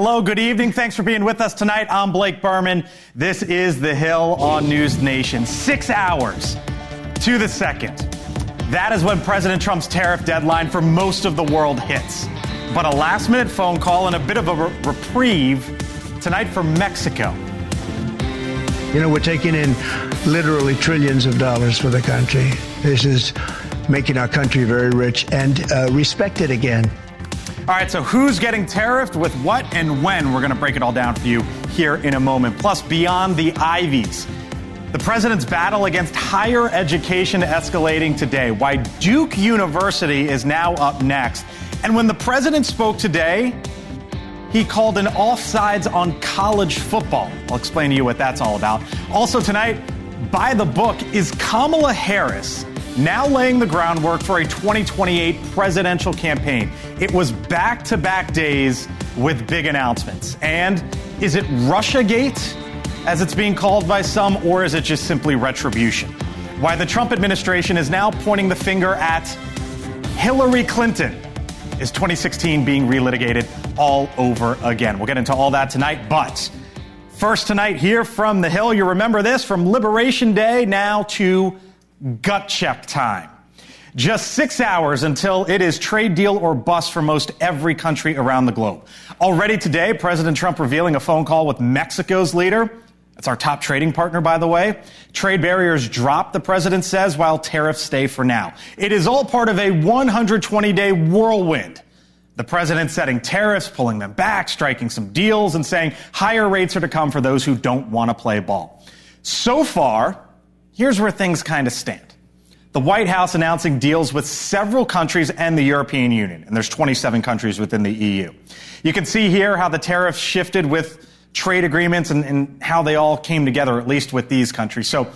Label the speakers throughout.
Speaker 1: Hello, good evening. Thanks for being with us tonight. I'm Blake Berman. This is The Hill on NewsNation. 6 hours to the second. That is when President Trump's tariff deadline for most of the world hits. But a last-minute phone call and a bit of a reprieve tonight for Mexico.
Speaker 2: You know, we're taking in literally trillions of dollars for the country. This is making our country very rich and respected again.
Speaker 1: All right, so who's getting tariffed with what and when? We're going to break it all down for you here in a moment. Plus, beyond the Ivies, the president's battle against higher education escalating today. Why Duke University is now up next. And when the president spoke today, he called an offsides on college football. I'll explain to you what that's all about. Also tonight, by the book, is Kamala Harris now laying the groundwork for a 2028 presidential campaign. It was back-to-back days with big announcements. And is it Russiagate, as it's being called by some, or is it just simply retribution? Why the Trump administration is now pointing the finger at Hillary Clinton. Is 2016 being relitigated all over again? We'll get into all that tonight, but first tonight here from The Hill, you remember this, from Liberation Day now to gut check time. Just 6 hours until it is trade deal or bust for most every country around the globe. Already today, President Trump revealing a phone call with Mexico's leader. That's our top trading partner, by the way. Trade barriers drop, the president says, while tariffs stay for now. It is all part of a 120-day whirlwind. The president setting tariffs, pulling them back, striking some deals, and saying higher rates are to come for those who don't want to play ball. So far, here's where things kind of stand. The White House announcing deals with several countries and the European Union, and there's 27 countries within the EU. You can see here how the tariffs shifted with trade agreements and how they all came together, at least with these countries. So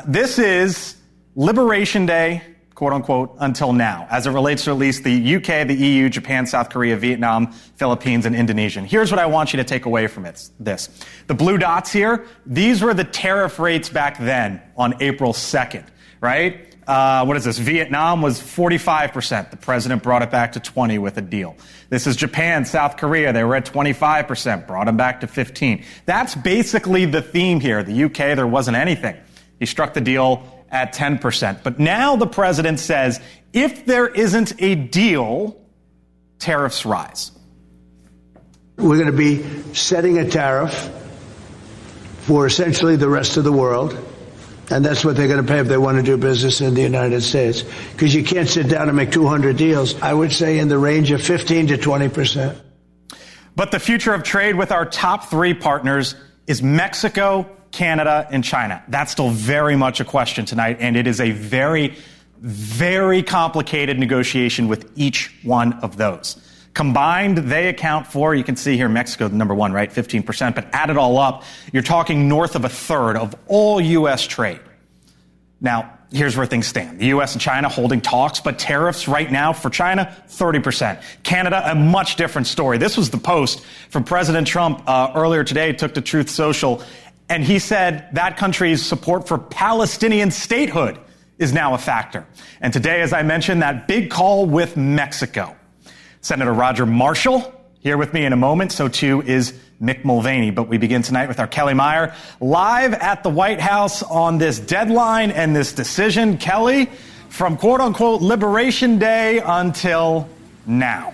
Speaker 1: this is Liberation Day, quote unquote, until now, as it relates to at least the UK, the EU, Japan, South Korea, Vietnam, Philippines, and Indonesia. And here's what I want you to take away from this. The blue dots here, these were the tariff rates back then on April 2nd, right? What is this? Vietnam was 45%. The president brought it back to 20 with a deal. This is Japan, South Korea. They were at 25%, brought them back to 15. That's basically the theme here. The UK, there wasn't anything. He struck the deal at 10%. But now the president says, if there isn't a deal, tariffs rise.
Speaker 2: We're going to be setting a tariff for essentially the rest of the world. And that's what they're going to pay if they want to do business in the United States. Because you can't sit down and make 200 deals. I would say in the range of 15 to 20%.
Speaker 1: But the future of trade with our top three partners is Mexico, Canada, and China. That's still very much a question tonight. And it is a very, very complicated negotiation with each one of those. Combined, they account for, you can see here, Mexico, number one, right? 15%. But add it all up, you're talking north of a third of all U.S. trade. Now, here's where things stand. The U.S. and China holding talks, but tariffs right now for China, 30%. Canada, a much different story. This was the post from President Trump earlier today, took to Truth Social, and he said that country's support for Palestinian statehood is now a factor. And today, as I mentioned, that big call with Mexico. Senator Roger Marshall here with me in a moment. So too is Mick Mulvaney. But we begin tonight with our Kelly Meyer live at the White House on this deadline and this decision. Kelly, from quote unquote Liberation Day until now.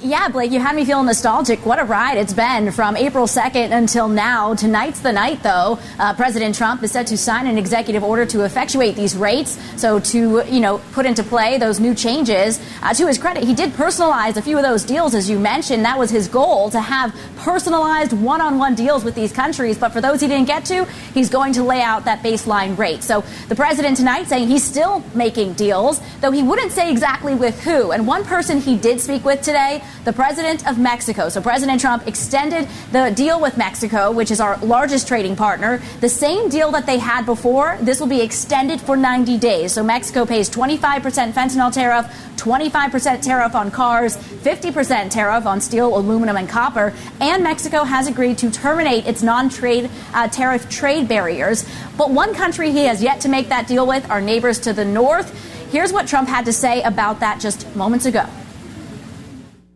Speaker 3: Yeah, Blake, you had me feeling nostalgic. What a ride it's been from April 2nd until now. Tonight's the night, though. President Trump is set to sign an executive order to effectuate these rates. So to, put into play those new changes. To his credit, he did personalize a few of those deals, as you mentioned. That was his goal, to have personalized one-on-one deals with these countries. But for those he didn't get to, he's going to lay out that baseline rate. So the president tonight saying he's still making deals, though he wouldn't say exactly with who. And one person he did speak with today, the president of Mexico. So President Trump extended the deal with Mexico, which is our largest trading partner. The same deal that they had before, this will be extended for 90 days. So Mexico pays 25% fentanyl tariff, 25% tariff on cars, 50% tariff on steel, aluminum, and copper. And Mexico has agreed to terminate its non-trade tariff trade barriers. But one country he has yet to make that deal with, our neighbors to the north. Here's what Trump had to say about that just moments ago.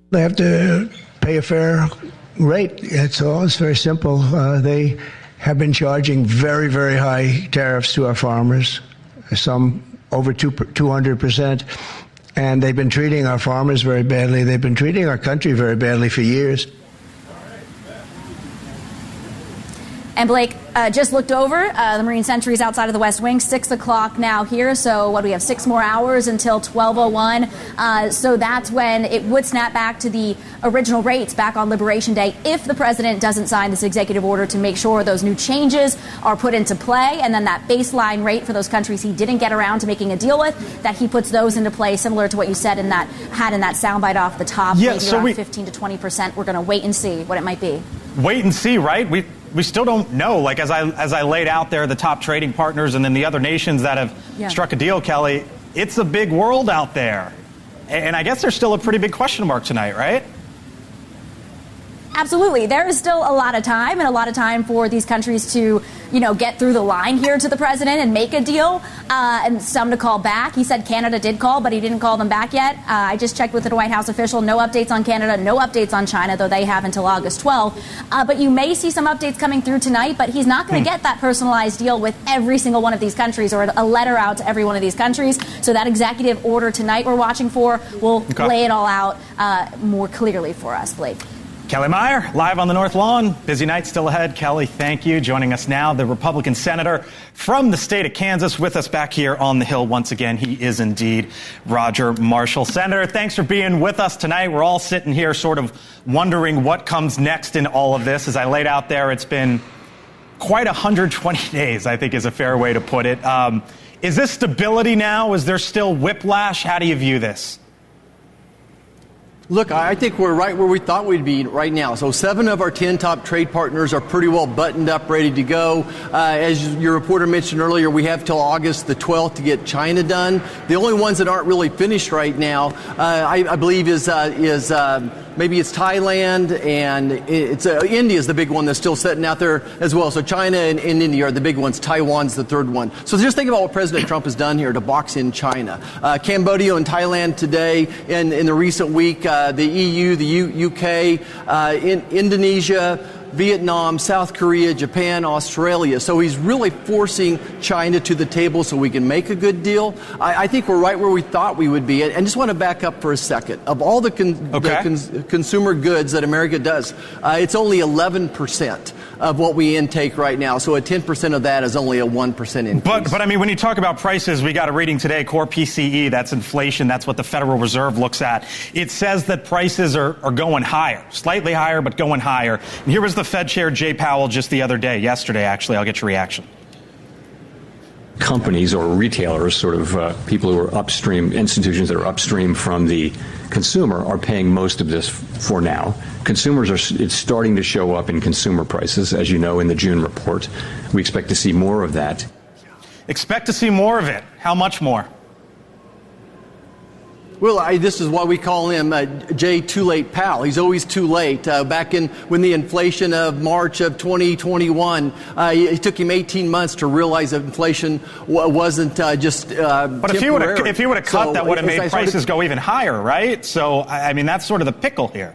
Speaker 2: They have to pay a fair rate. It's very simple. They have been charging very, very high tariffs to our farmers, some over 200%. And they've been treating our farmers very badly. They've been treating our country very badly for years.
Speaker 3: And Blake, just looked over the Marine sentries outside of the West Wing, 6 o'clock now here. So what do we have, 6 more hours until 12:01. So that's when it would snap back to the original rates back on Liberation Day if the president doesn't sign this executive order to make sure those new changes are put into play. And then that baseline rate for those countries he didn't get around to making a deal with, that he puts those into play, similar to what you said in that soundbite off the top,
Speaker 1: yeah,
Speaker 3: maybe
Speaker 1: so
Speaker 3: around 15 to 20%. We're going to wait and see what it might be.
Speaker 1: Wait and see, right? We still don't know. Like, as I laid out there, the top trading partners and then the other nations that have struck a deal, Kelly, it's a big world out there. And I guess there's still a pretty big question mark tonight, right?
Speaker 3: Absolutely. There is still a lot of time, and a lot of time for these countries to, get through the line here to the president and make a deal, and some to call back. He said Canada did call, but he didn't call them back yet. I just checked with the White House official. No updates on Canada, no updates on China, though they have until August 12th. But you may see some updates coming through tonight, but he's not going to get that personalized deal with every single one of these countries or a letter out to every one of these countries. So that executive order tonight we're watching for will lay it all out more clearly for us, Blake.
Speaker 1: Kelly Meyer, live on the North Lawn. Busy night still ahead. Kelly, thank you. Joining us now, the Republican senator from the state of Kansas, with us back here on the Hill once again. He is indeed Roger Marshall. Senator, thanks for being with us tonight. We're all sitting here sort of wondering what comes next in all of this. As I laid out there, it's been quite 120 days, I think is a fair way to put it. Is this stability now? Is there still whiplash? How do you view this?
Speaker 4: Look, I think we're right where we thought we'd be right now. So 7 of our 10 top trade partners are pretty well buttoned up, ready to go. As your reporter mentioned earlier, we have till August the 12th to get China done. The only ones that aren't really finished right now, I believe, is maybe it's Thailand, and it's India's the big one that's still sitting out there as well. So China and India are the big ones. Taiwan's the third one. So just think about what President Trump has done here to box in China. Cambodia and Thailand today, and in the recent week, the EU, the UK, Indonesia, Vietnam, South Korea, Japan, Australia. So he's really forcing China to the table so we can make a good deal. I think we're right where we thought we would be. And just want to back up for a second. Of all the consumer goods that America does, it's only 11% of what we intake right now. So a 10% of that is only a 1% increase.
Speaker 1: But I mean, when you talk about prices, we got a reading today, core PCE, that's inflation. That's what the Federal Reserve looks at. It says that prices are going higher, slightly higher, but going higher. And here was the Fed Chair Jay Powell just the other day, yesterday, actually. I'll get your reaction.
Speaker 5: Companies or retailers, sort of people who are upstream, institutions that are upstream from the consumer, are paying most of this for now. It's starting to show up in consumer prices, as you know, in the June report. We expect to see more of that.
Speaker 1: Expect to see more of it. How much more?
Speaker 4: Well, this is why we call him Jay Too Late Powell. He's always too late. Back when the inflation of March of 2021, it took him 18 months to realize that inflation wasn't just
Speaker 1: But if he would have cut, that would have made prices go even higher, right? So, I mean, that's sort of the pickle here.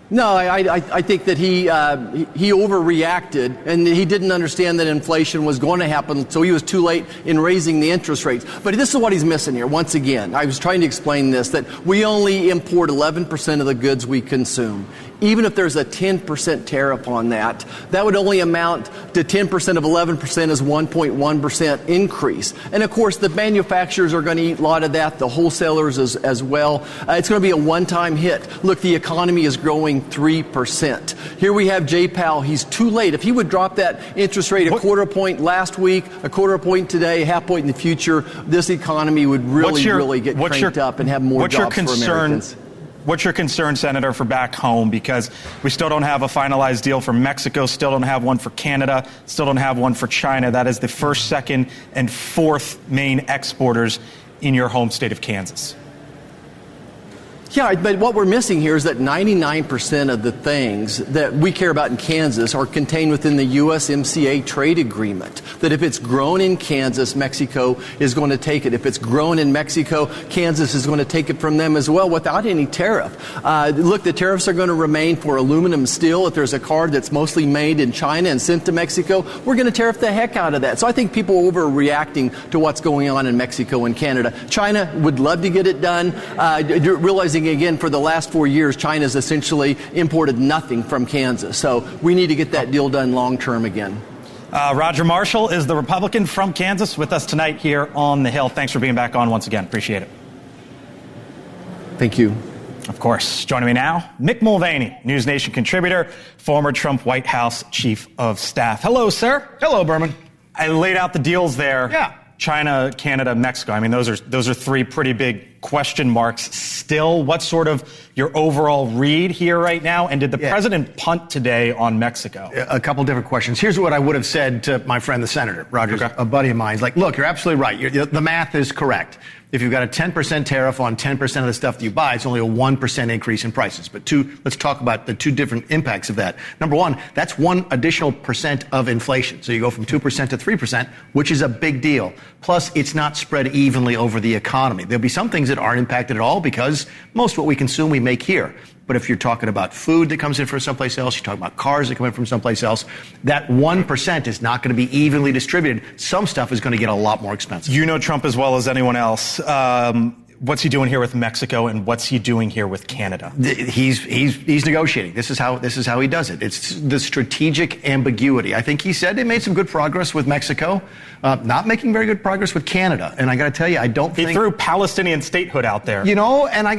Speaker 4: No, I think that he overreacted, and he didn't understand that inflation was going to happen, so he was too late in raising the interest rates. But this is what he's missing here. Once again, I was trying to explain this, that we only import 11% of the goods we consume. Even if there's a 10% tariff on that, that would only amount to 10% of 11% is 1.1% increase. And of course, the manufacturers are going to eat a lot of that, the wholesalers as well. It's going to be a one-time hit. Look, the economy is growing 3%. Here we have Jay Powell. He's too late. If he would drop that interest rate a quarter point last week, a quarter point today, a half point in the future, this economy would really get cranked up and have more jobs for Americans.
Speaker 1: What's your concern, Senator, for back home? Because we still don't have a finalized deal for Mexico, still don't have one for Canada, still don't have one for China. That is the first, second, and fourth main exporters in your home state of Kansas.
Speaker 4: Yeah, but what we're missing here is that 99% of the things that we care about in Kansas are contained within the USMCA trade agreement. That if it's grown in Kansas, Mexico is going to take it. If it's grown in Mexico, Kansas is going to take it from them as well without any tariff. Look, the tariffs are going to remain for aluminum steel. If there's a car that's mostly made in China and sent to Mexico, we're going to tariff the heck out of that. So I think people are overreacting to what's going on in Mexico and Canada. China would love to get it done, realizing again, for the last 4 years, China's essentially imported nothing from Kansas. So we need to get that deal done long term again.
Speaker 1: Roger Marshall is the Republican from Kansas with us tonight here on the Hill. Thanks for being back on once again. Appreciate it.
Speaker 4: Thank you.
Speaker 1: Of course. Joining me now, Mick Mulvaney, NewsNation contributor, former Trump White House chief of staff. Hello, sir.
Speaker 6: Hello, Berman.
Speaker 1: I laid out the deals there.
Speaker 6: Yeah.
Speaker 1: China, Canada, Mexico. I mean, those are three pretty big question marks still. What's sort of your overall read here right now? And did the president punt today on Mexico?
Speaker 6: A couple different questions. Here's what I would have said to my friend, the senator, Rogers, a buddy of mine. He's like, look, you're absolutely right. The math is correct. If you've got a 10% tariff on 10% of the stuff that you buy, it's only a 1% increase in prices. But let's talk about the two different impacts of that. Number one, that's one additional percent of inflation. So you go from 2% to 3%, which is a big deal. Plus, it's not spread evenly over the economy. There'll be some things that aren't impacted at all because most of what we consume, we make here. But if you're talking about food that comes in from someplace else, you're talking about cars that come in from someplace else, that 1% is not going to be evenly distributed. Some stuff is going to get a lot more expensive.
Speaker 1: You know Trump as well as anyone else. What's he doing here with Mexico, and what's he doing here with Canada?
Speaker 6: He's negotiating. This is how he does it. It's the strategic ambiguity. I think he said they made some good progress with Mexico, not making very good progress with Canada. And I got to tell you, I don't think
Speaker 1: he threw Palestinian statehood out there.
Speaker 6: You know, and I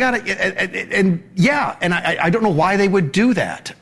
Speaker 6: don't know why they would do that.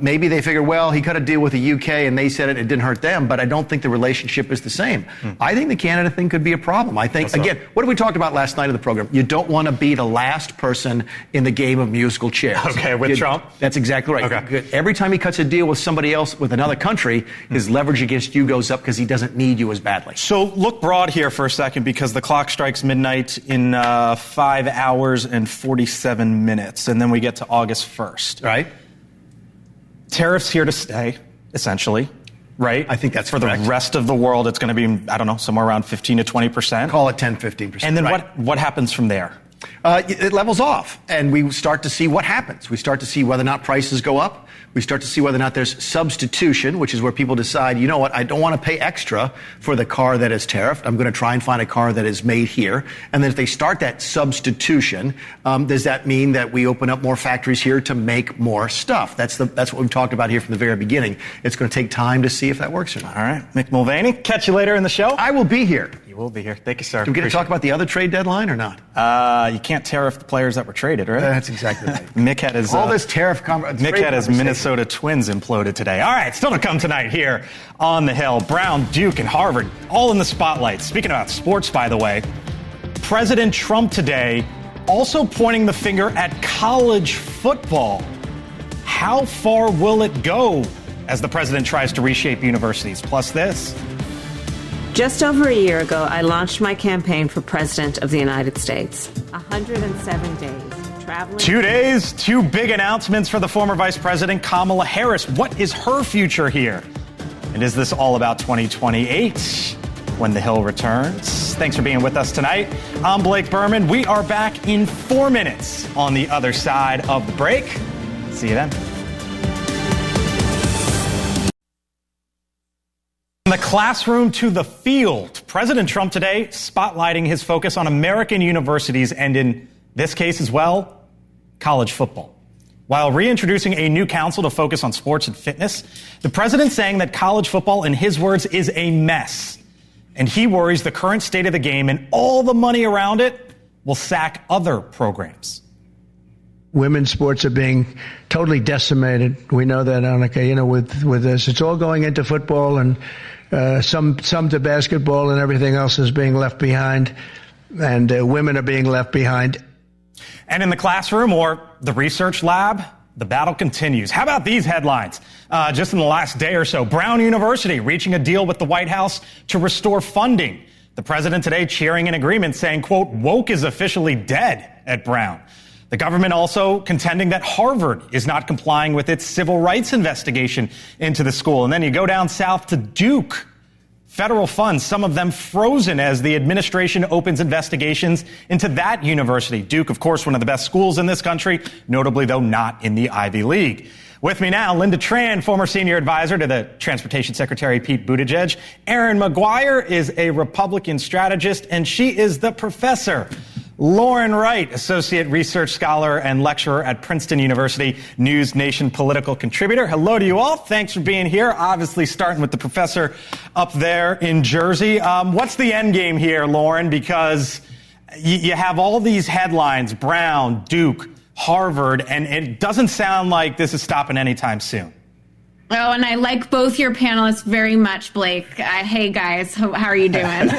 Speaker 6: Maybe they figure, well, he cut a deal with the UK, and they said it didn't hurt them. But I don't think the relationship is the same. I think the Canada thing could be a problem. I think again, what did we talk about last night in the program? You don't want to be the last person in the game of musical chairs.
Speaker 1: Okay, with Trump?
Speaker 6: That's exactly right.
Speaker 1: Okay.
Speaker 6: Every time he cuts a deal with somebody else, with another country, his leverage against you goes up because he doesn't need you as badly.
Speaker 1: So look broad here for a second because the clock strikes midnight in 5 hours and 47 minutes, and then we get to August 1st.
Speaker 6: Right.
Speaker 1: Tariffs here to stay, essentially. Right?
Speaker 6: I think that's
Speaker 1: for
Speaker 6: correct.
Speaker 1: The rest of the world, it's going to be, I don't know, somewhere around 15 to 20%.
Speaker 6: Call it 10, 15%.
Speaker 1: And then what happens from there?
Speaker 6: It levels off, and we start to see what happens. We start to see whether or not prices go up. We start to see whether or not there's substitution, which is where people decide, you know what, I don't want to pay extra for the car that is tariffed. I'm going to try and find a car that is made here. And then if they start that substitution, does that mean that we open up more factories here to make more stuff? That's what we've talked about here from the very beginning. It's going to take time to see if that works or not.
Speaker 1: All right. Mick Mulvaney, catch you later in the show.
Speaker 6: I will be here.
Speaker 1: You will be here. Thank you, sir.
Speaker 6: Do we get to talk about the other trade deadline or not?
Speaker 1: You can't tariff the players that were traded, right?
Speaker 6: That's exactly right.
Speaker 1: Mick had his
Speaker 6: all this
Speaker 1: Mick had his Minnesota Twins imploded today. All right, still to come tonight here on the Hill. Brown, Duke, and Harvard all in the spotlight. Speaking about sports, by the way, President Trump today also pointing the finger at college football. How far will it go as the president tries to reshape universities? Plus this.
Speaker 7: Just over a year ago, I launched my campaign for President of the United States. 107 days. Traveling
Speaker 1: 2 days, two big announcements for the former Vice President Kamala Harris. What is her future here? And is this all about 2028 when the Hill returns? Thanks for being with us tonight. I'm Blake Berman. We are back in 4 minutes on the other side of the break. See you then. From the classroom to the field, President Trump today spotlighting his focus on American universities and in this case as well, college football. While reintroducing a new council to focus on sports and fitness, the president saying that college football, in his words, is a mess. And he worries the current state of the game and all the money around it will sack other programs.
Speaker 2: Women's sports are being totally decimated. We know that, Annika, you know, with this. It's all going into football and some to basketball, and everything else is being left behind. And women are being left behind.
Speaker 1: And in the classroom or the research lab, the battle continues. How about these headlines? Just in the last day or so, Brown University reaching a deal with the White House to restore funding. The president today cheering an agreement saying, quote, woke is officially dead at Brown. The government also contending that Harvard is not complying with its civil rights investigation into the school. And then you go down south to Duke. Federal funds, some of them frozen as the administration opens investigations into that university. Duke, of course, one of the best schools in this country, notably, though, not in the Ivy League. With me now, Linda Tran, former senior advisor to the Transportation Secretary Pete Buttigieg. Erin McGuire is a Republican strategist, and she is the professor. Lauren Wright, associate research scholar and lecturer at Princeton University, NewsNation political contributor. Hello to you all. Thanks for being here. Obviously, starting with the professor up there in Jersey. What's the end game here, Lauren? Because you have all these headlines, Brown, Duke, Harvard, and it doesn't sound like this is stopping anytime soon.
Speaker 8: Oh, and I like both your panelists very much, Blake. Hey, guys, how are you doing?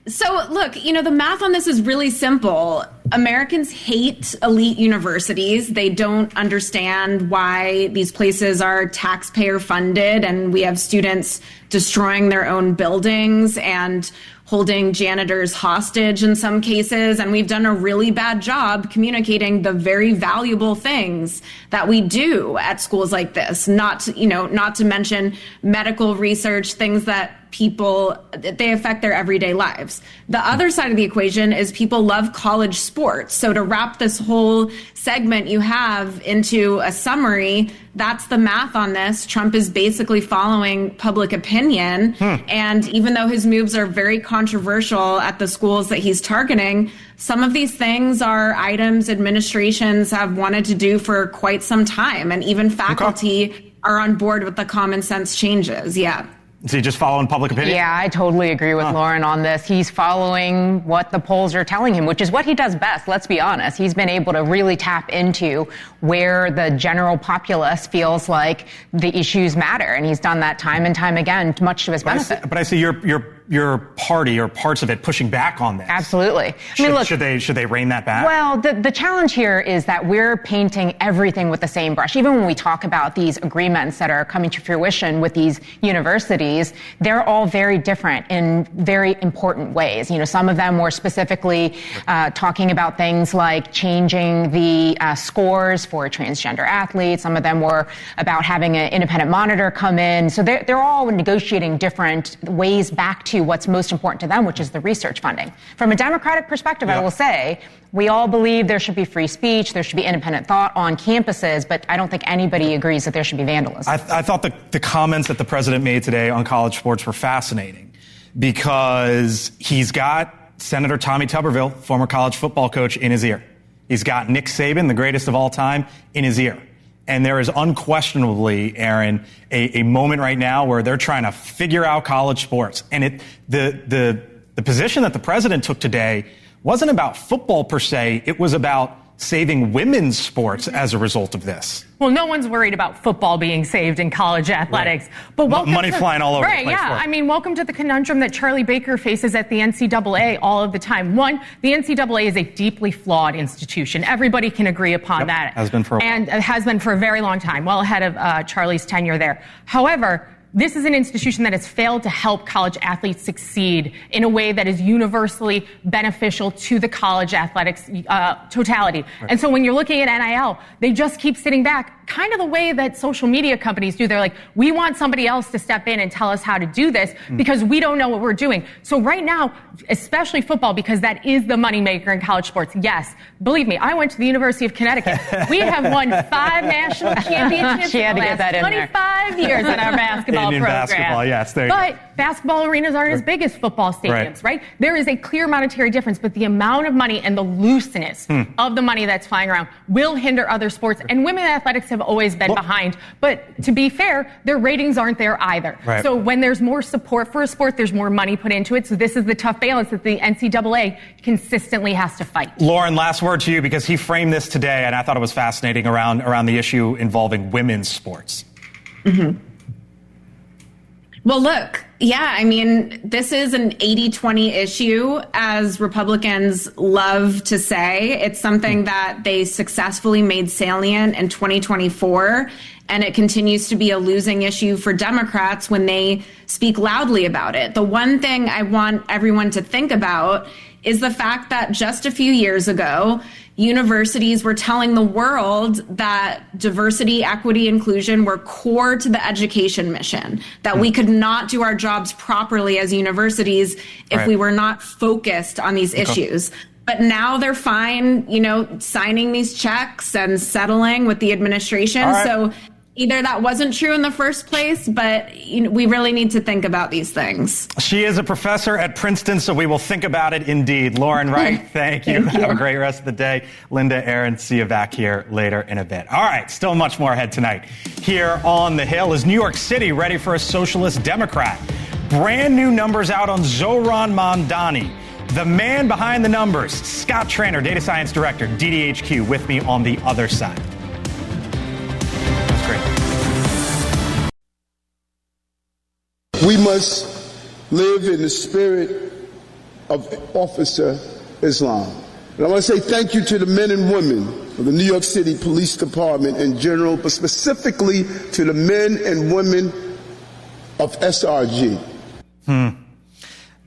Speaker 8: So, look, the math on this is really simple. Americans hate elite universities. They don't understand why these places are taxpayer funded, and we have students destroying their own buildings and holding janitors hostage in some cases. And we've done a really bad job communicating the very valuable things that we do at schools like this. Not to mention medical research, things that they affect their everyday lives. The other side of the equation is people love college sports. So to wrap this whole segment you have into a summary, that's the math on this. Trump is basically following public opinion. And even though his moves are very controversial at the schools that he's targeting, some of these things are items administrations have wanted to do for quite some time. And even faculty are on board with the common sense changes. Yeah.
Speaker 1: Is he just following public opinion?
Speaker 9: Yeah, I totally agree with Lauren on this. He's following what the polls are telling him, which is what he does best. Let's be honest. He's been able to really tap into where the general populace feels like the issues matter. And he's done that time and time again, much to his benefit.
Speaker 1: But I see your party or parts of it pushing back on this.
Speaker 9: Absolutely.
Speaker 1: Should they rein that back?
Speaker 9: Well, the challenge here is that we're painting everything with the same brush. Even when we talk about these agreements that are coming to fruition with these universities, they're all very different in very important ways. Some of them were specifically talking about things like changing the scores for transgender athletes. Some of them were about having an independent monitor come in. So they're all negotiating different ways back to what's most important to them, which is the research funding. From a Democratic perspective, I will say, we all believe there should be free speech, there should be independent thought on campuses, but I don't think anybody agrees that there should be vandalism.
Speaker 1: I thought the comments that the president made today on college sports were fascinating because he's got Senator Tommy Tuberville, former college football coach, in his ear. He's got Nick Saban, the greatest of all time, in his ear. And there is unquestionably, Aaron, a moment right now where they're trying to figure out college sports. And the position that the president took today wasn't about football per se. It was about saving women's sports as a result of this.
Speaker 10: Well, no one's worried about football being saved in college athletics.
Speaker 1: Right.
Speaker 10: But welcome
Speaker 1: money flying all over the place.
Speaker 10: Right, yeah. I mean, welcome to the conundrum that Charlie Baker faces at the NCAA all of the time. One, the NCAA is a deeply flawed institution. Everybody can agree upon that.
Speaker 1: Has been for a while.
Speaker 10: And it has been for a very long time, well ahead of Charlie's tenure there. However, this is an institution that has failed to help college athletes succeed in a way that is universally beneficial to the college athletics totality. Right. And so when you're looking at NIL, they just keep sitting back, kind of the way that social media companies do. They're like, we want somebody else to step in and tell us how to do this because we don't know what we're doing. So right now, especially football, because that is the moneymaker in college sports. Yes, believe me, I went to the University of Connecticut. We have won 5 national championships in the last 25 years in our basketball
Speaker 1: in
Speaker 10: program.
Speaker 1: Basketball, yes, there you go.
Speaker 10: Basketball arenas aren't as big as football stadiums, right? There is a clear monetary difference, but the amount of money and the looseness of the money that's flying around will hinder other sports. And women athletics have always been behind. But to be fair, their ratings aren't there either. Right. So when there's more support for a sport, there's more money put into it. So this is the tough balance that the NCAA consistently has to fight.
Speaker 1: Lauren, last word to you, because he framed this today, and I thought it was fascinating around the issue involving women's sports.
Speaker 8: Well, look, yeah, I mean, this is an 80-20 issue, as Republicans love to say. It's something that they successfully made salient in 2024, and it continues to be a losing issue for Democrats when they speak loudly about it. The one thing I want everyone to think about is the fact that just a few years ago, universities were telling the world that diversity, equity, inclusion were core to the education mission, that we could not do our jobs properly as universities if we were not focused on these issues. But now they're fine, signing these checks and settling with the administration. So either that wasn't true in the first place, but we really need to think about these things.
Speaker 1: She is a professor at Princeton, so we will think about it indeed. Lauren Wright, thank you. Have a great rest of the day. Linda, Aaron, see you back here later in a bit. All right, still much more ahead tonight. Here on the Hill, is New York City ready for a socialist Democrat? Brand new numbers out on Zohran Mamdani. The man behind the numbers, Scott Traynor, Data Science Director, DDHQ, with me on the other side. That's great.
Speaker 11: We must live in the spirit of Officer Islam. And I want to say thank you to the men and women of the New York City Police Department in general, but specifically to the men and women of SRG.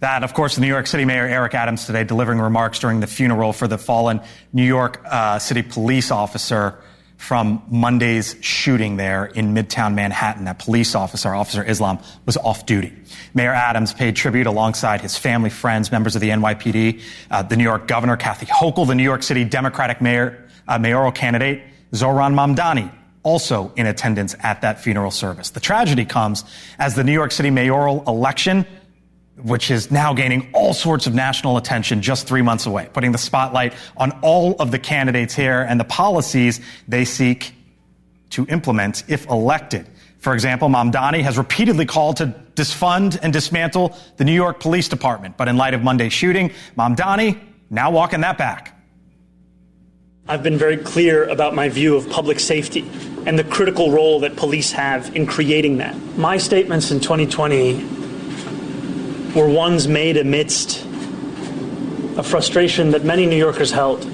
Speaker 1: That, of course, the New York City Mayor Eric Adams today delivering remarks during the funeral for the fallen New York City police officer from Monday's shooting there in Midtown Manhattan. That police officer, Officer Islam, was off duty. Mayor Adams paid tribute alongside his family, friends, members of the NYPD, the New York Governor, Kathy Hochul, the New York City Democratic mayoral candidate, Zohran Mamdani, also in attendance at that funeral service. The tragedy comes as the New York City mayoral election, which is now gaining all sorts of national attention, just 3 months away, putting the spotlight on all of the candidates here and the policies they seek to implement if elected. For example, Mamdani has repeatedly called to disfund and dismantle the New York Police Department. But in light of Monday's shooting, Mamdani now walking that back.
Speaker 12: I've been very clear about my view of public safety and the critical role that police have in creating that. My statements in 2020 were ones made amidst a frustration that many New Yorkers held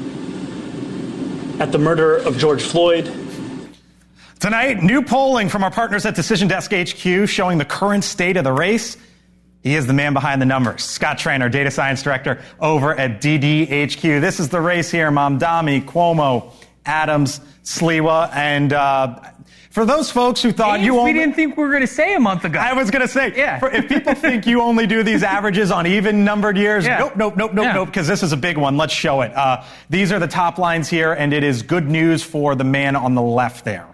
Speaker 12: at the murder of George Floyd.
Speaker 1: Tonight, new polling from our partners at Decision Desk HQ showing the current state of the race. He is the man behind the numbers. Scott Traynor, Data Science Director over at DDHQ. This is the race here. Mamdani, Cuomo, Adams, Sliwa, and for those folks who thought
Speaker 13: we didn't think we were going to say a month ago.
Speaker 1: I was going to say, if people think you only do these averages on even numbered years, nope, because this is a big one. Let's show it. These are the top lines here, and it is good news for the man on the left there.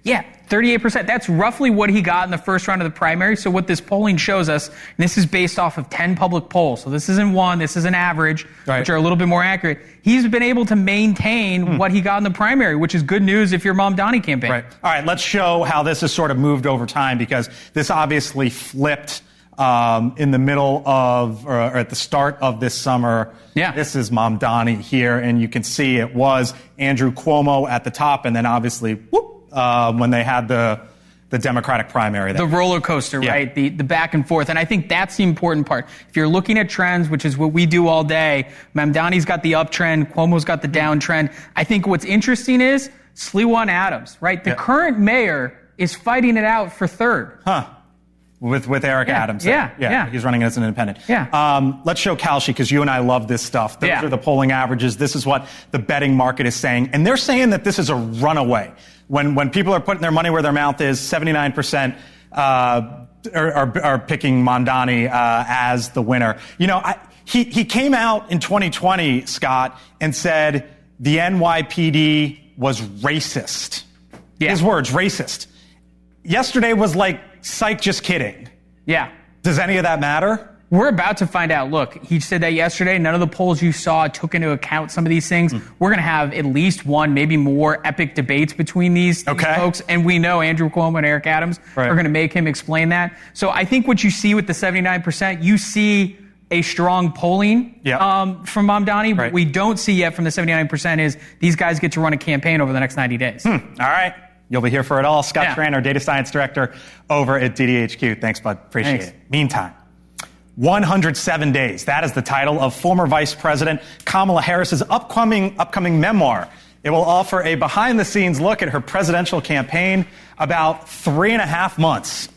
Speaker 13: Yeah, 38%. That's roughly what he got in the first round of the primary. So what this polling shows us, and this is based off of 10 public polls. So this isn't one, this is an average, which are a little bit more accurate. He's been able to maintain what he got in the primary, which is good news if you're Mamdani campaign.
Speaker 1: Right. All right, let's show how this has sort of moved over time, because this obviously flipped in the middle of, or at the start of this summer.
Speaker 13: Yeah.
Speaker 1: This is Mamdani here, and you can see it was Andrew Cuomo at the top, and then obviously, when they had the Democratic primary.
Speaker 13: The roller coaster, right? The back and forth. And I think that's the important part. If you're looking at trends, which is what we do all day, Mamdani's got the uptrend, Cuomo's got the downtrend. I think what's interesting is Sliwa and Adams, right? The current mayor is fighting it out for third.
Speaker 1: With Eric Adams.
Speaker 13: Yeah.
Speaker 1: He's running as an independent.
Speaker 13: Yeah.
Speaker 1: Let's show Kalshi, because you and I love this stuff. Those are the polling averages. This is what the betting market is saying. And they're saying that this is a runaway. When people are putting their money where their mouth is, 79% are picking Mamdani as the winner. You know, he came out in 2020, Scott, and said the NYPD was racist.
Speaker 13: Yeah.
Speaker 1: His words, racist. Yesterday was like, psych, just kidding.
Speaker 13: Yeah.
Speaker 1: Does any of that matter?
Speaker 13: We're about to find out. Look, he said that yesterday. None of the polls you saw took into account some of these things. We're going to have at least one, maybe more epic debates between these folks. And we know Andrew Cuomo and Eric Adams are going to make him explain that. So I think what you see with the 79%, you see a strong polling from Mamdani. What we don't see yet from the 79% is these guys get to run a campaign over the next 90 days.
Speaker 1: All right. You'll be here for it all. Scott Traynor, Data Science Director over at DDHQ. Thanks, bud. Appreciate it. Meantime, 107 Days. That is the title of former Vice President Kamala Harris's upcoming memoir. It will offer a behind-the-scenes look at her presidential campaign, about 3.5 months.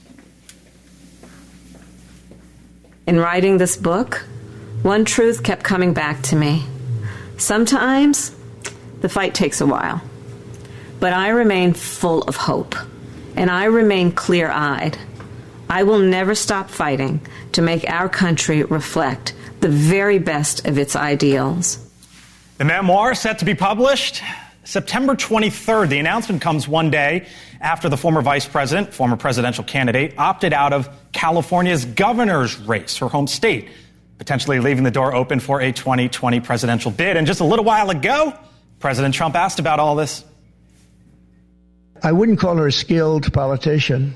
Speaker 7: In writing this book, one truth kept coming back to me. Sometimes the fight takes a while, but I remain full of hope, and I remain clear-eyed. I will never stop fighting to make our country reflect the very best of its ideals.
Speaker 1: The memoir set to be published September 23rd. The announcement comes one day after the former vice president, former presidential candidate, opted out of California's governor's race, her home state, potentially leaving the door open for a 2020 presidential bid. And just a little while ago, President Trump asked about all this.
Speaker 2: I wouldn't call her a skilled politician.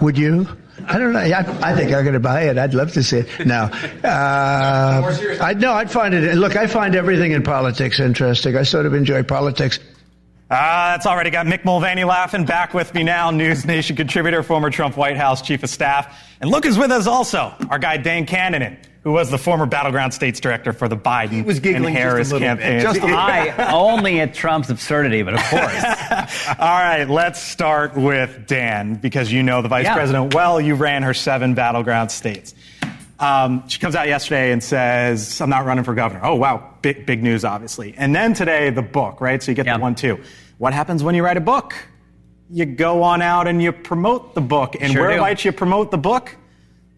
Speaker 2: Would you? I don't know. I think I'm going to buy it. I'd love to see it. No. I'd find it. Look, I find everything in politics interesting. I sort of enjoy politics.
Speaker 1: That's already got Mick Mulvaney laughing. Back with me now, NewsNation contributor, former Trump White House chief of staff. And look who's with us also, our guy Dan Cannon, who was the former Battleground States Director for the Biden and Harris campaign.
Speaker 14: Only at Trump's absurdity, but of course.
Speaker 1: All right, let's start with Dan, because you know the vice president well. You ran her 7 battleground states. She comes out yesterday and says, I'm not running for governor. Oh, wow. Big news, obviously. And then today, the book, right? So you get the 1-2. What happens when you write a book? You go on out and you promote the book. And where might you promote the book?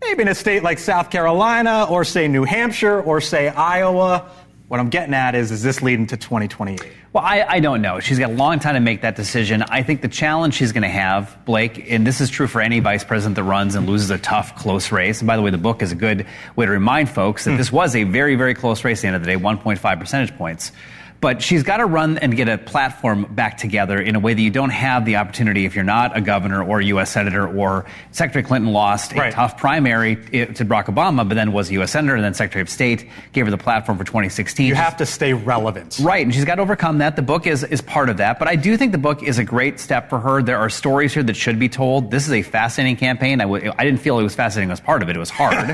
Speaker 1: Maybe in a state like South Carolina, or say New Hampshire, or say Iowa. What I'm getting at is this leading to 2028?
Speaker 14: Well, I don't know. She's got a long time to make that decision. I think the challenge she's going to have, Blake, and this is true for any vice president that runs and loses a tough, close race. And by the way, the book is a good way to remind folks that this was a very, very close race at the end of the day, 1.5 percentage points. But she's got to run and get a platform back together in a way that you don't have the opportunity if you're not a governor or a U.S. senator, or Secretary Clinton lost a tough primary to Barack Obama, but then was a U.S. senator and then Secretary of State, gave her the platform for 2016.
Speaker 1: You have to stay relevant.
Speaker 14: Right, and she's got to overcome that. The book is part of that. But I do think the book is a great step for her. There are stories here that should be told. This is a fascinating campaign. I didn't feel it was fascinating as part of it. It was hard.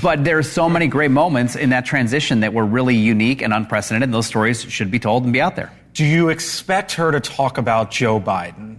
Speaker 14: But there are so many great moments in that transition that were really unique and unprecedented. And those stories should be told and be out there.
Speaker 1: Do you expect her to talk about Joe Biden,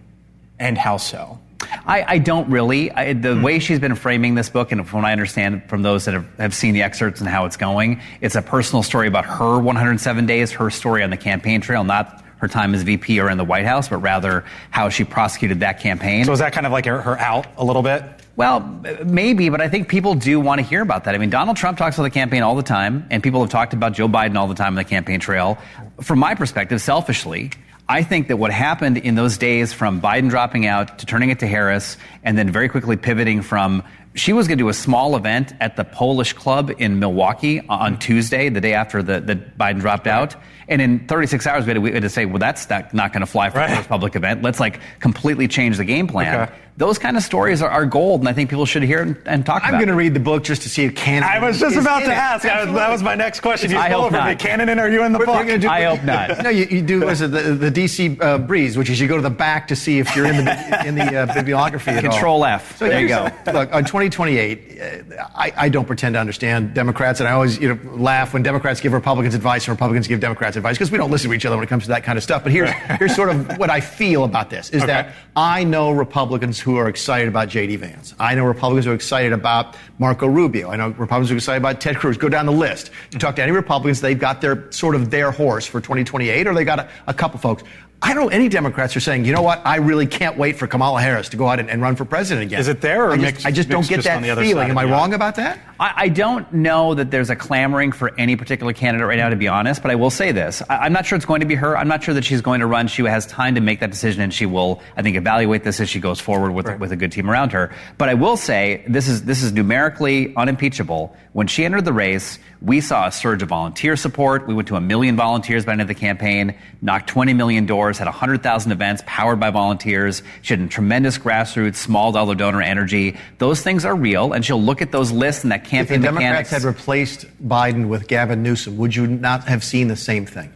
Speaker 1: and how so?
Speaker 14: I don't really. The way she's been framing this book, and from what I understand from those that have seen the excerpts and how it's going, it's a personal story about her 107 days, her story on the campaign trail, not her time as VP or in the White House, but rather how she prosecuted that campaign.
Speaker 1: So is that kind of like her out a little bit?
Speaker 14: Well, maybe, but I think people do want to hear about that. I mean, Donald Trump talks about the campaign all the time, and people have talked about Joe Biden all the time on the campaign trail. From my perspective, selfishly, I think that what happened in those days from Biden dropping out to turning it to Harris, and then very quickly pivoting from, she was going to do a small event at the Polish Club in Milwaukee on Tuesday, the day after the Biden dropped out. And in 36 hours, we had to say, well, that's not going to fly for the first public event. Let's completely change the game plan. Okay. Those kind of stories are gold, and I think people should hear and talk about it.
Speaker 6: I'm going to read the book just to see if Cannon
Speaker 1: I was just about to ask. That was my next question.
Speaker 14: I hope not.
Speaker 1: Cannon, are you in the book?
Speaker 14: I hope not.
Speaker 6: No, you do the DC Breeze, which is you go to the back to see if you're in the bibliography at all.
Speaker 14: Control F.
Speaker 6: So there you go. Look, on 2028, I don't pretend to understand Democrats, and I always laugh when Democrats give Republicans advice and Republicans give Democrats advice, because we don't listen to each other when it comes to that kind of stuff. But here's sort of what I feel about this, is that I know Republicans who are excited about J.D. Vance. I know Republicans who are excited about Marco Rubio. I know Republicans who are excited about Ted Cruz. Go down the list. You talk to any Republicans, they've got their horse for 2028, or they got a couple folks. I don't know any Democrats are saying, you know what, I really can't wait for Kamala Harris to go out and run for president again.
Speaker 1: Is it there, or
Speaker 6: I just don't get that feeling. Am I wrong about that?
Speaker 14: I don't know that there's a clamoring for any particular candidate right now, to be honest, but I will say this. I'm not sure it's going to be her. I'm not sure that she's going to run. She has time to make that decision, and she will, I think, evaluate this as she goes forward with a good team around her. But I will say, this is numerically unimpeachable. When she entered the race, we saw a surge of volunteer support. We went to 1 million volunteers by the end of the campaign, knocked 20 million doors, had 100,000 events powered by volunteers. She had tremendous grassroots, small dollar donor energy. Those things are real, and she'll look at those lists and that campaign
Speaker 6: mechanics. If the
Speaker 14: Democrats
Speaker 6: had replaced Biden with Gavin Newsom, would you not have seen the same thing?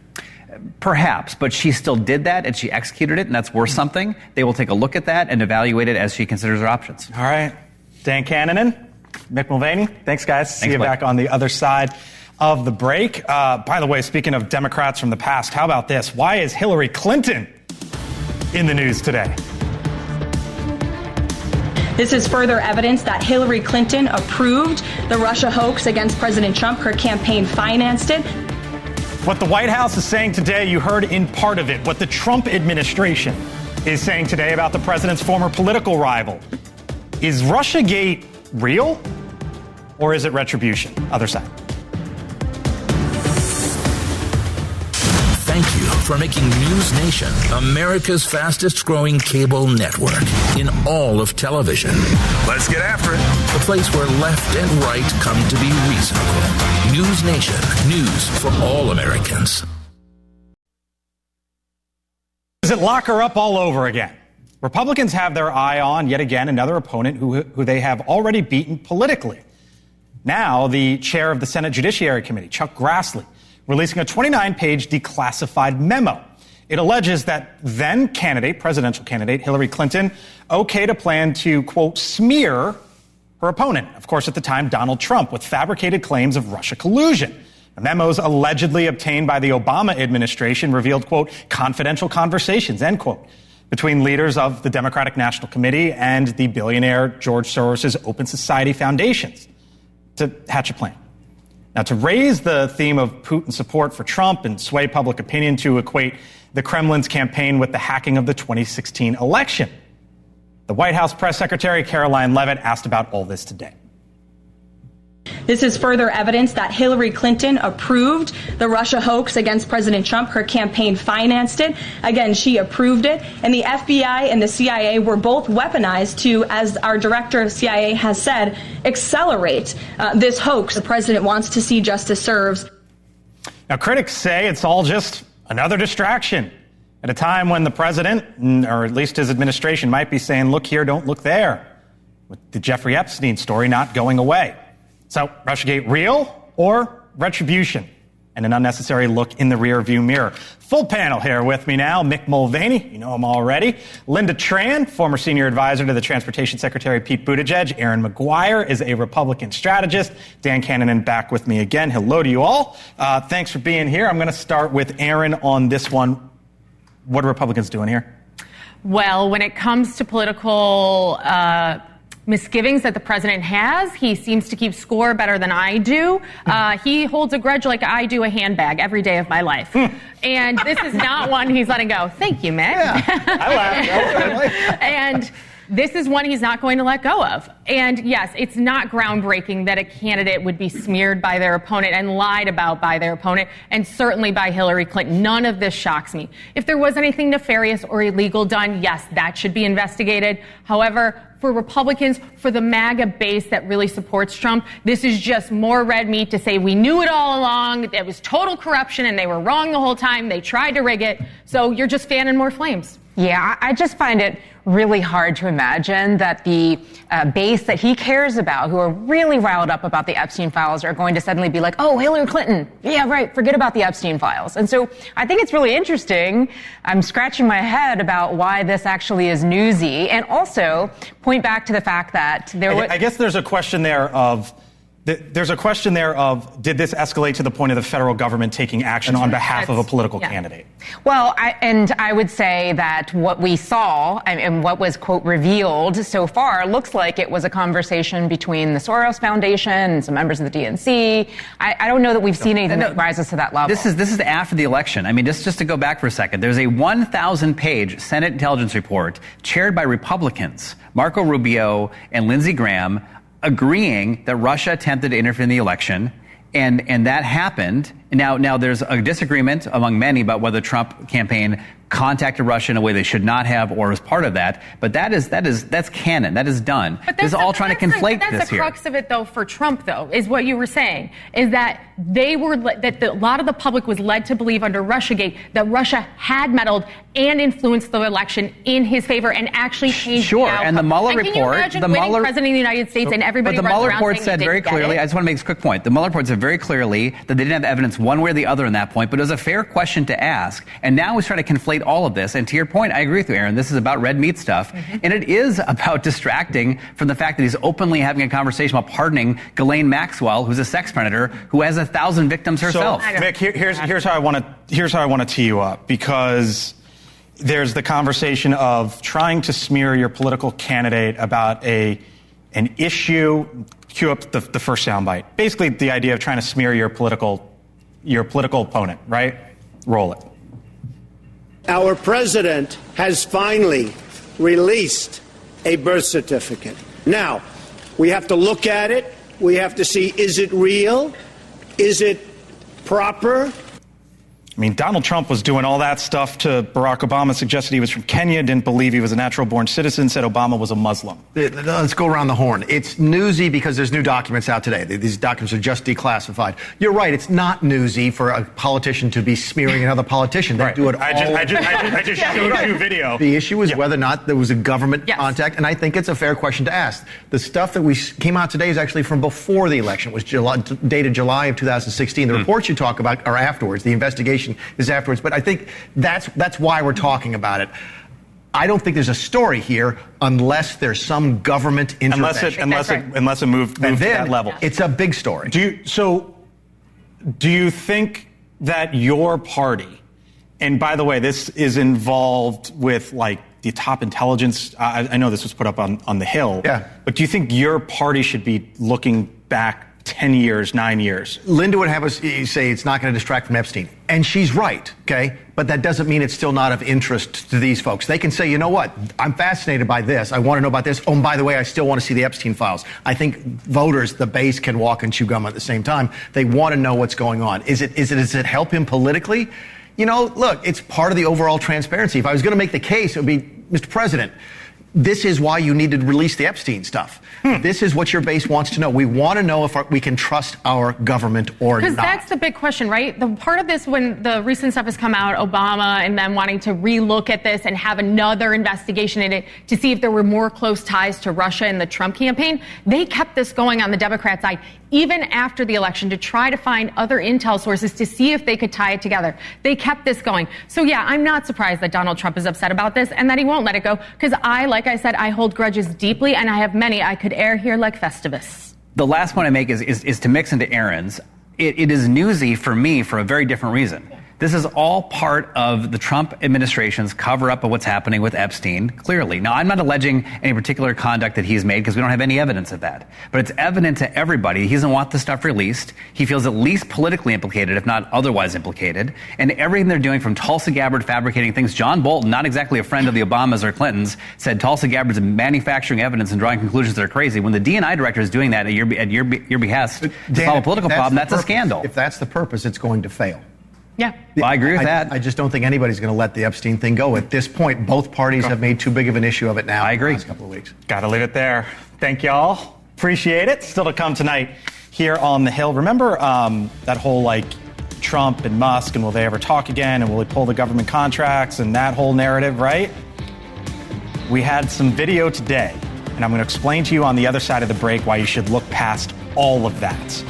Speaker 14: Perhaps, but she still did that, and she executed it, and that's worth something. They will take a look at that and evaluate it as she considers her options.
Speaker 1: All right. Dan Cannon, Mick Mulvaney, thanks, guys. See you back on the other side of the break. By the way, speaking of Democrats from the past, how about this? Why is Hillary Clinton in the news today?
Speaker 15: This is further evidence that Hillary Clinton approved the Russia hoax against President Trump. Her campaign financed it.
Speaker 1: What the White House is saying today, you heard in part of it. What the Trump administration is saying today about the president's former political rival. Is Russiagate real or is it retribution? Other side.
Speaker 16: Thank you for making NewsNation America's fastest growing cable network in all of television. Let's get after it. The place where left and right come to be reasonable. NewsNation, news for all Americans.
Speaker 1: Is it lock her up all over again? Republicans have their eye on, yet again, another opponent who they have already beaten politically. Now, the chair of the Senate Judiciary Committee, Chuck Grassley, releasing a 29-page declassified memo. It alleges that then presidential candidate Hillary Clinton okayed a plan to, quote, smear her opponent, of course, at the time, Donald Trump, with fabricated claims of Russia collusion. The memos allegedly obtained by the Obama administration revealed, quote, confidential conversations, end quote, between leaders of the Democratic National Committee and the billionaire George Soros' Open Society Foundations to hatch a plan. Now, to raise the theme of Putin support for Trump and sway public opinion to equate the Kremlin's campaign with the hacking of the 2016 election, the White House press secretary Caroline Leavitt asked about all this today.
Speaker 15: This is further evidence that Hillary Clinton approved the Russia hoax against President Trump. Her campaign financed it. Again, she approved it. And the FBI and the CIA were both weaponized to, as our director of CIA has said, accelerate this hoax. The president wants to see justice served.
Speaker 1: Now, critics say it's all just another distraction at a time when the president, or at least his administration, might be saying, look here, don't look there, with the Jeffrey Epstein story not going away. So, Russiagate real or retribution? And an unnecessary look in the rearview mirror. Full panel here with me now. Mick Mulvaney, you know him already. Linda Tran, former senior advisor to the Transportation Secretary Pete Buttigieg. Aaron McGuire is a Republican strategist. Dan Cannon back with me again. Hello to you all. Thanks for being here. I'm going to start with Aaron on this one. What are Republicans doing here?
Speaker 10: Well, when it comes to political misgivings that the president has, he seems to keep score better than I do. He holds a grudge like I do a handbag every day of my life. And this is not one he's letting go. Thank you, Mick.
Speaker 1: Yeah, I laughed.
Speaker 10: And this is one he's not going to let go of. And yes, it's not groundbreaking that a candidate would be smeared by their opponent and lied about by their opponent, and certainly by Hillary Clinton. None of this shocks me. If there was anything nefarious or illegal done, yes, that should be investigated. However, for Republicans, for the MAGA base that really supports Trump, this is just more red meat to say we knew it all along, it was total corruption and they were wrong the whole time, they tried to rig it, so you're just fanning more flames.
Speaker 9: Yeah, I just find it really hard to imagine that the base that he cares about, who are really riled up about the Epstein files, are going to suddenly be like, oh, Hillary Clinton, yeah, right, forget about the Epstein files. And so I think it's really interesting. I'm scratching my head about why this actually is newsy, and also point back to the fact that
Speaker 1: I guess there's a question there of, did this escalate to the point of the federal government taking action on behalf of a political candidate?
Speaker 9: Well, I would say that what we saw and what was, quote, revealed so far looks like it was a conversation between the Soros Foundation and some members of the DNC. I don't know that we've seen anything that rises to that level.
Speaker 14: This is after the election. I mean, just to go back for a second, there's a 1,000-page Senate intelligence report chaired by Republicans, Marco Rubio and Lindsey Graham, agreeing that Russia attempted to interfere in the election, and that happened. Now there's a disagreement among many about whether the Trump campaign contacted Russia in a way they should not have or was part of that. But that's canon. That is done. This is all trying to conflate this here.
Speaker 10: That's the crux of it, though, for Trump, though, is what you were saying, is that a lot of the public was led to believe under Russiagate that Russia had meddled and influenced the election in his favor and actually changed the outcome.
Speaker 14: And the Mueller report,
Speaker 10: can you imagine winning president of the United States and everybody
Speaker 14: runs
Speaker 10: around saying
Speaker 14: But the Mueller report said very clearly, I just want to make a quick point. The Mueller report said very clearly that they didn't have evidence one way or the other in that point, but it was a fair question to ask. And now he's trying to conflate all of this. And to your point, I agree with you, Aaron. This is about red meat stuff. Mm-hmm. And it is about distracting from the fact that he's openly having a conversation about pardoning Ghislaine Maxwell, who's a sex predator who has 1,000 victims herself.
Speaker 1: So, Mick, here's how I want to tee you up, because there's the conversation of trying to smear your political candidate about an issue. Cue up the first soundbite. Basically, the idea of trying to smear your political opponent, right? Roll it.
Speaker 17: Our president has finally released a birth certificate. Now, we have to look at it. We have to see, is it real? Is it proper?
Speaker 1: I mean, Donald Trump was doing all that stuff to Barack Obama, suggested he was from Kenya, didn't believe he was a natural-born citizen, said Obama was a Muslim.
Speaker 6: Let's go around the horn. It's newsy because there's new documents out today. These documents are just declassified. You're right. It's not newsy for a politician to be smearing another politician. They
Speaker 1: Right.
Speaker 6: do it all.
Speaker 1: I just showed you video.
Speaker 6: The issue is whether or not there was a government contact, and I think it's a fair question to ask. The stuff that came out today is actually from before the election. It was dated July of 2016. The reports you talk about are afterwards. The investigation is afterwards. But I think that's why we're talking about it. I don't think there's a story here unless there's some government intervention.
Speaker 1: Unless it moved to that level.
Speaker 6: It's a big story.
Speaker 1: Do you think that your party, and by the way, this is involved with like the top intelligence, I know this was put up on the Hill, but do you think your party should be looking back 10 years, 9 years?
Speaker 6: Linda would have us say it's not going to distract from Epstein. And she's right, okay? But that doesn't mean it's still not of interest to these folks. They can say, you know what? I'm fascinated by this. I want to know about this. Oh, and by the way, I still want to see the Epstein files. I think voters, the base, can walk and chew gum at the same time. They want to know what's going on. Does it help him politically? You know, look, it's part of the overall transparency. If I was going to make the case, it would be, Mr. President, this is why you need to release the Epstein stuff. This is what your base wants to know. We want to know if we can trust our government or not.
Speaker 10: Because that's the big question, right? The part of this, when the recent stuff has come out, Obama and them wanting to relook at this and have another investigation in it to see if there were more close ties to Russia in the Trump campaign, they kept this going on the Democrat side, even after the election, to try to find other intel sources to see if they could tie it together. They kept this going. So yeah, I'm not surprised that Donald Trump is upset about this and that he won't let it go, because like I said, I hold grudges deeply, and I have many I could air here like Festivus.
Speaker 14: The last point I make is to mix into Aaron's. It is newsy for me for a very different reason. This is all part of the Trump administration's cover-up of what's happening with Epstein, clearly. Now, I'm not alleging any particular conduct that he's made because we don't have any evidence of that. But it's evident to everybody he doesn't want the stuff released. He feels at least politically implicated, if not otherwise implicated. And everything they're doing, from Tulsi Gabbard fabricating things. John Bolton, not exactly a friend of the Obamas or Clintons, said Tulsi Gabbard's manufacturing evidence and drawing conclusions that are crazy. When the D&I director is doing that at your behest to solve a political problem, that's a scandal.
Speaker 6: If that's the purpose, it's going to fail.
Speaker 10: Yeah.
Speaker 14: Well, I agree with that.
Speaker 6: I just don't think anybody's going to let the Epstein thing go. At this point, both parties have made too big of an issue of it now.
Speaker 14: I agree.
Speaker 6: In the last couple of weeks.
Speaker 1: Got to leave it there. Thank y'all. Appreciate it. Still to come tonight here on the Hill. Remember that whole Trump and Musk, and will they ever talk again? And will he pull the government contracts and that whole narrative, right? We had some video today, and I'm going to explain to you on the other side of the break why you should look past all of that.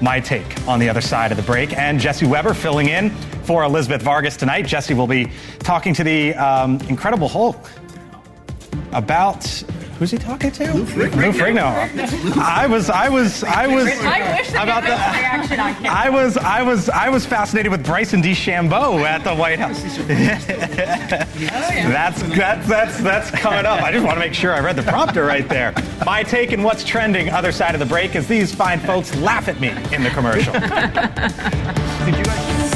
Speaker 1: My take on the other side of the break. And Jesse Weber filling in for Elizabeth Vargas tonight. Jesse will be talking to the Incredible Hulk about, who's he talking to? Lou Ferrigno. I was fascinated with Bryson DeChambeau at the White House. That's coming up. I just want to make sure I read the prompter right there. My take and what's trending other side of the break as these fine folks laugh at me in the commercial. Did you guys?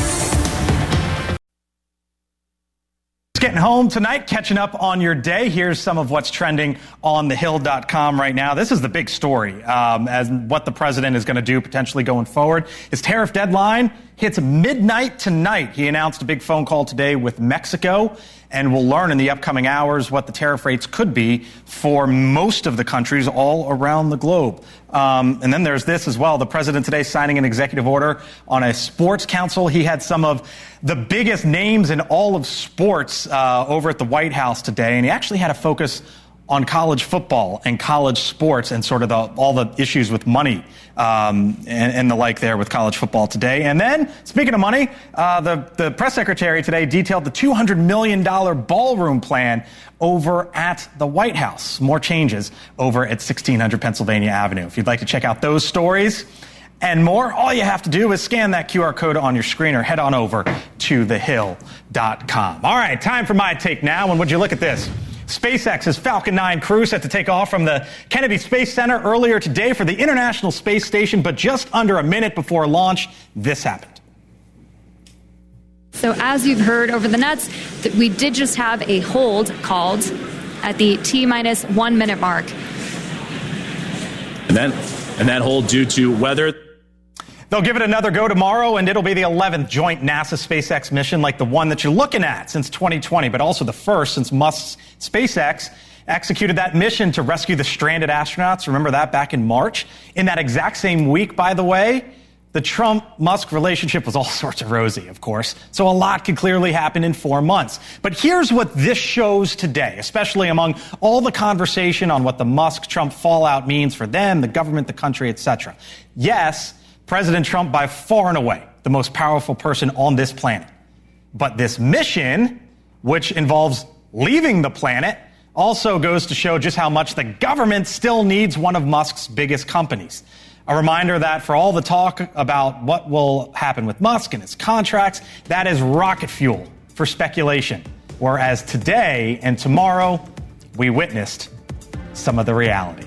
Speaker 1: Getting home tonight, catching up on your day. Here's some of what's trending on thehill.com right now. This is the big story as what the president is going to do potentially going forward. His tariff deadline hits midnight tonight. He announced a big phone call today with Mexico, and we'll learn in the upcoming hours what the tariff rates could be for most of the countries all around the globe. And then there's this as well. The president today signing an executive order on a sports council. He had some of the biggest names in all of sports over at the White House today, and he actually had a focus on college football and college sports and sort of all the issues with money and the like there with college football today. And then, speaking of money, the press secretary today detailed the $200 million ballroom plan over at the White House. More changes over at 1600 Pennsylvania Avenue. If you'd like to check out those stories and more. All you have to do is scan that QR code on your screen or head on over to thehill.com. All right, time for my take now. And would you look at this? SpaceX's Falcon 9 crew set to take off from the Kennedy Space Center earlier today for the International Space Station, but just under a minute before launch, this happened.
Speaker 18: So as you've heard over the nets, we did just have a hold called at the T-minus 1 minute mark.
Speaker 19: And that hold due to weather.
Speaker 1: They'll give it another go tomorrow, and it'll be the 11th joint NASA-SpaceX mission like the one that you're looking at since 2020, but also the first since Musk's SpaceX executed that mission to rescue the stranded astronauts. Remember that back in March? In that exact same week, by the way, the Trump-Musk relationship was all sorts of rosy, of course, so a lot could clearly happen in 4 months. But here's what this shows today, especially among all the conversation on what the Musk-Trump fallout means for them, the government, the country, etc. Yes, President Trump by far and away the most powerful person on this planet. But this mission, which involves leaving the planet, also goes to show just how much the government still needs one of Musk's biggest companies. A reminder that for all the talk about what will happen with Musk and his contracts, that is rocket fuel for speculation. Whereas today and tomorrow, we witnessed some of the reality.